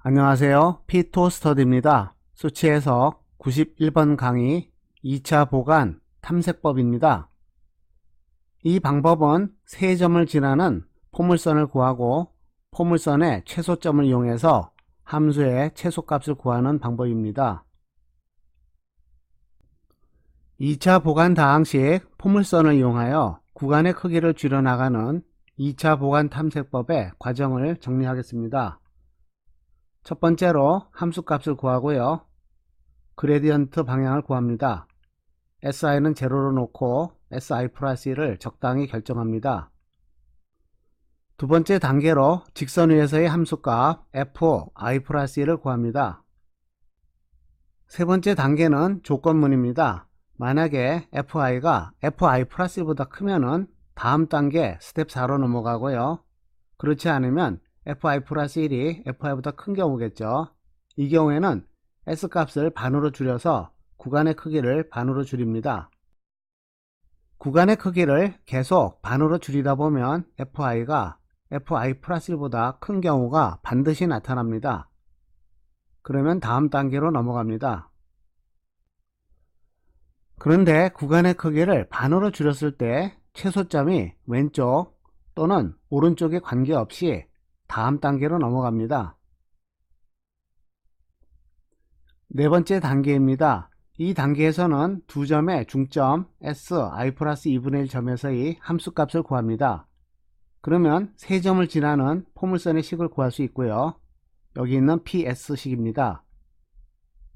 안녕하세요. 피토스터디입니다. 수치 해석 91번 강의 2차 보관 탐색법입니다. 이 방법은 세 점을 지나는 포물선을 구하고 포물선의 최소점을 이용해서 함수의 최소값을 구하는 방법입니다. 2차 보관 다항식 포물선을 이용하여 구간의 크기를 줄여나가는 2차 보관 탐색법의 과정을 정리하겠습니다. 첫 번째로 함수값을 구하고요. 그레디언트 방향을 구합니다. si는 제로로 놓고 si 플러스 1을 적당히 결정합니다. 두 번째 단계로 직선 위에서의 함수값 fi 플러스 1을 구합니다. 세 번째 단계는 조건문입니다. 만약에 fi가 fi 플러스 1보다 크면은 다음 단계 스텝 4로 넘어가고요. 그렇지 않으면 fi 플러스 1이 fi보다 큰 경우겠죠. 이 경우에는 s값을 반으로 줄여서 구간의 크기를 반으로 줄입니다. 구간의 크기를 계속 반으로 줄이다 보면 fi가 fi 플러스 1보다 큰 경우가 반드시 나타납니다. 그러면 다음 단계로 넘어갑니다. 그런데 구간의 크기를 반으로 줄였을 때 최소점이 왼쪽 또는 오른쪽에 관계없이 다음 단계로 넘어갑니다. 네 번째 단계입니다. 이 단계에서는 두 점의 중점 si 플러스 2분의 1 점에서의 함수값을 구합니다. 그러면 세 점을 지나는 포물선의 식을 구할 수 있고요. 여기 있는 ps식입니다.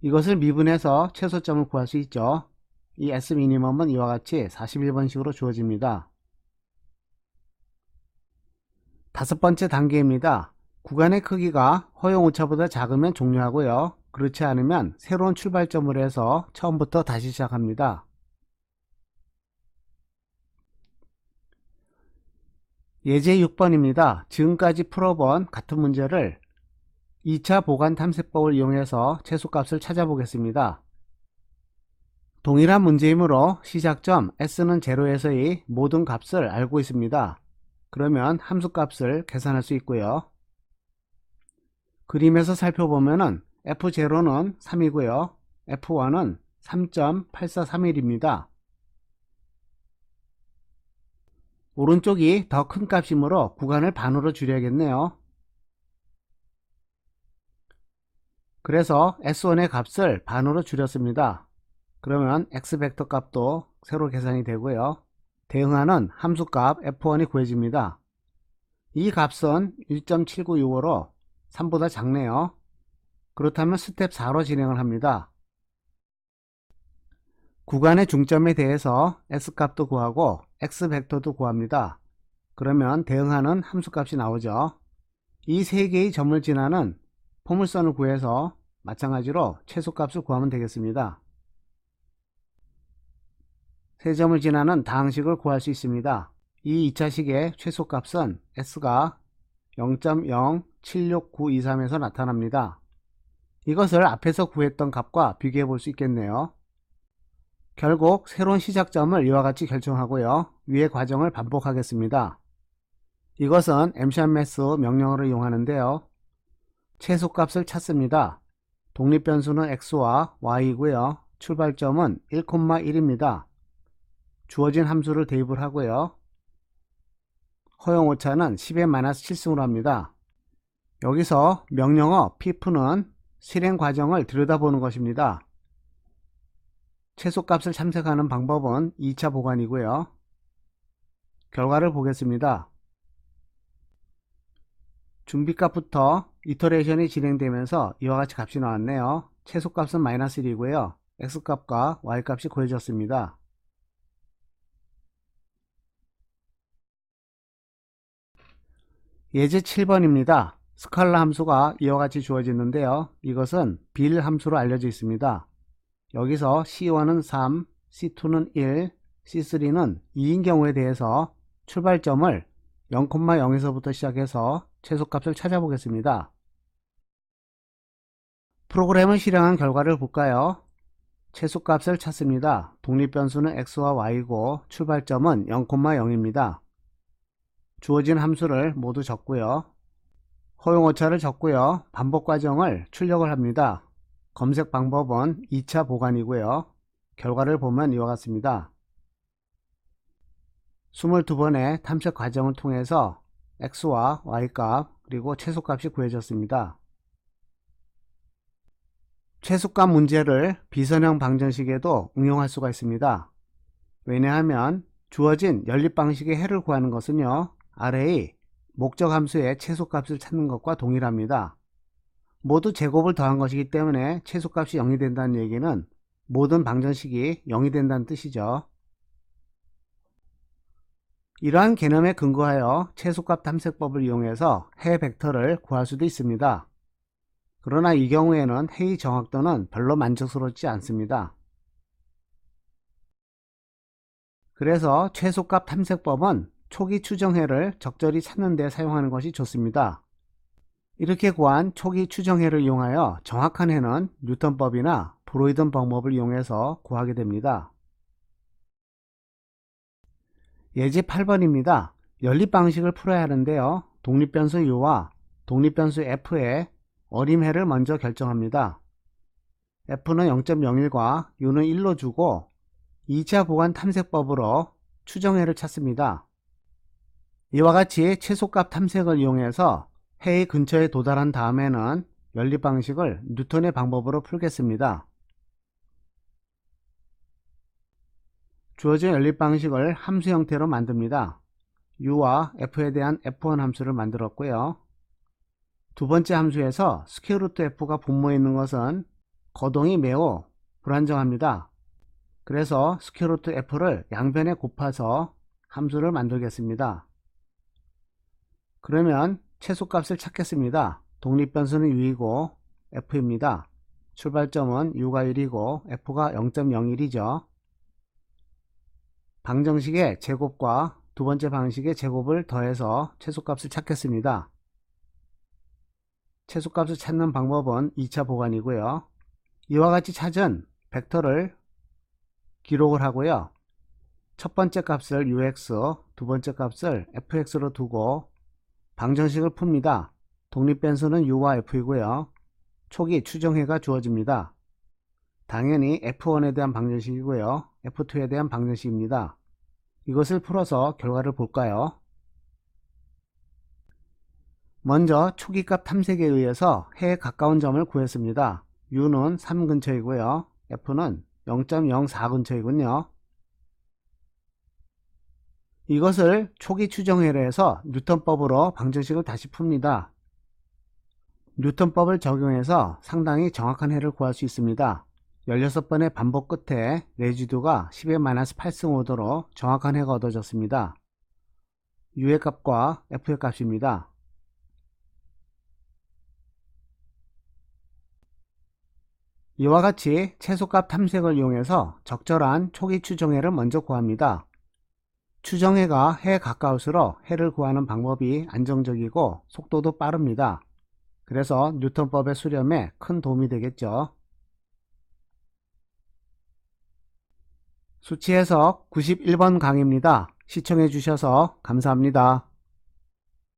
이것을 미분해서 최소점을 구할 수 있죠. 이 s미니멈은 이와 같이 41번식으로 주어집니다. 다섯 번째 단계입니다. 구간의 크기가 허용 오차보다 작으면 종료하고요. 그렇지 않으면 새로운 출발점으로 해서 처음부터 다시 시작합니다. 예제 6번입니다. 지금까지 풀어본 같은 문제를 2차 보관 탐색법을 이용해서 최소값을 찾아보겠습니다. 동일한 문제이므로 시작점 s는 제로에서의 모든 값을 알고 있습니다. 그러면 함수값을 계산할 수 있고요. 그림에서 살펴보면은 f0는 3이고요. f1은 3.8431입니다. 오른쪽이 더 큰 값이므로 구간을 반으로 줄여야겠네요. 그래서 s1의 값을 반으로 줄였습니다. 그러면 x벡터 값도 새로 계산이 되고요. 대응하는 함수값 f1이 구해집니다. 이 값은 1.7965로 3보다 작네요. 그렇다면 스텝 4로 진행을 합니다. 구간의 중점에 대해서 s값도 구하고 x벡터도 구합니다. 그러면 대응하는 함수값이 나오죠. 이 세 개의 점을 지나는 포물선을 구해서 마찬가지로 최소값을 구하면 되겠습니다. 세 점을 지나는 다항식을 구할 수 있습니다. 이 2차식의 최소값은 s가 0.07693에서 나타납니다. 이것을 앞에서 구했던 값과 비교해 볼 수 있겠네요. 결국 새로운 시작점을 이와 같이 결정하고요. 위의 과정을 반복하겠습니다. 이것은 m샷매스 명령어를 이용하는데요. 최소값을 찾습니다. 독립변수는 x와 y이고요. 출발점은 1,1입니다. 주어진 함수를 대입을 하고요. 허용 오차는 10의 7승으로 합니다. 여기서 명령어 pf는 실행 과정을 들여다보는 것입니다. 최소값을 탐색하는 방법은 2차 보관이고요. 결과를 보겠습니다. 준비값부터 이터레이션이 진행되면서 이와 같이 값이 나왔네요. 최소값은 -1이고요. x값과 y값이 구해졌습니다. 예제 7번입니다. 스칼라 함수가 이와 같이 주어지는데요. 이것은 빌 함수로 알려져 있습니다. 여기서 C1은 3, C2는 1, C3는 2인 경우에 대해서 출발점을 0,0에서부터 시작해서 최소값을 찾아보겠습니다. 프로그램을 실행한 결과를 볼까요? 최소값을 찾습니다. 독립변수는 x와 y고 출발점은 0,0입니다. 주어진 함수를 모두 적고요. 허용오차를 적고요. 반복 과정을 출력을 합니다. 검색 방법은 2차 보관이고요. 결과를 보면 이와 같습니다. 22번의 탐색 과정을 통해서 x와 y값 그리고 최소값이 구해졌습니다. 최소값 문제를 비선형 방정식에도 응용할 수가 있습니다. 왜냐하면 주어진 연립 방식의 해를 구하는 것은요, 아래의 목적 함수의 최소값을 찾는 것과 동일합니다. 모두 제곱을 더한 것이기 때문에 최소값이 0이 된다는 얘기는 모든 방정식이 0이 된다는 뜻이죠. 이러한 개념에 근거하여 최소값 탐색법을 이용해서 해 벡터를 구할 수도 있습니다. 그러나 이 경우에는 해의 정확도는 별로 만족스럽지 않습니다. 그래서 최소값 탐색법은 초기 추정해를 적절히 찾는 데 사용하는 것이 좋습니다. 이렇게 구한 초기 추정해를 이용하여 정확한 해는 뉴턴법이나 브로이든 방법을 이용해서 구하게 됩니다. 예제 8번입니다. 연립 방식을 풀어야 하는데요. 독립변수 u와 독립변수 f의 어림해를 먼저 결정합니다. f는 0.01과 u는 1로 주고 2차 보관 탐색법으로 추정해를 찾습니다. 이와 같이 최소값 탐색을 이용해서 해의 근처에 도달한 다음에는 연립 방식을 뉴턴의 방법으로 풀겠습니다. 주어진 연립 방식을 함수 형태로 만듭니다. u와 f에 대한 f1 함수를 만들었고요. 두 번째 함수에서 스퀘어루트 f가 분모에 있는 것은 거동이 매우 불안정합니다. 그래서 스퀘어루트 f를 양변에 곱해서 함수를 만들겠습니다. 그러면 최소값을 찾겠습니다. 독립변수는 u이고 f입니다. 출발점은 u가 1이고 f가 0.01이죠. 방정식의 제곱과 두 번째 방식의 제곱을 더해서 최소값을 찾겠습니다. 최소값을 찾는 방법은 2차 보관이고요. 이와 같이 찾은 벡터를 기록을 하고요. 첫 번째 값을 ux, 두 번째 값을 fx로 두고 방정식을 풉니다. 독립변수는 u와 f이고요. 초기 추정해가 주어집니다. 당연히 f1에 대한 방정식이고요. f2에 대한 방정식입니다. 이것을 풀어서 결과를 볼까요? 먼저 초기값 탐색에 의해서 해에 가까운 점을 구했습니다. u는 3 근처이고요. f는 0.04 근처이군요. 이것을 초기 추정해로 해서 뉴턴법으로 방정식을 다시 풉니다. 뉴턴법을 적용해서 상당히 정확한 해를 구할 수 있습니다. 16번의 반복 끝에 레지두가 10-8승 오도록 정확한 해가 얻어졌습니다. u의 값과 f의 값입니다. 이와 같이 최소값 탐색을 이용해서 적절한 초기 추정해를 먼저 구합니다. 추정해가 해에 가까울수록 해를 구하는 방법이 안정적이고 속도도 빠릅니다. 그래서 뉴턴법의 수렴에 큰 도움이 되겠죠. 수치 해석 91번 강의입니다. 시청해 주셔서 감사합니다.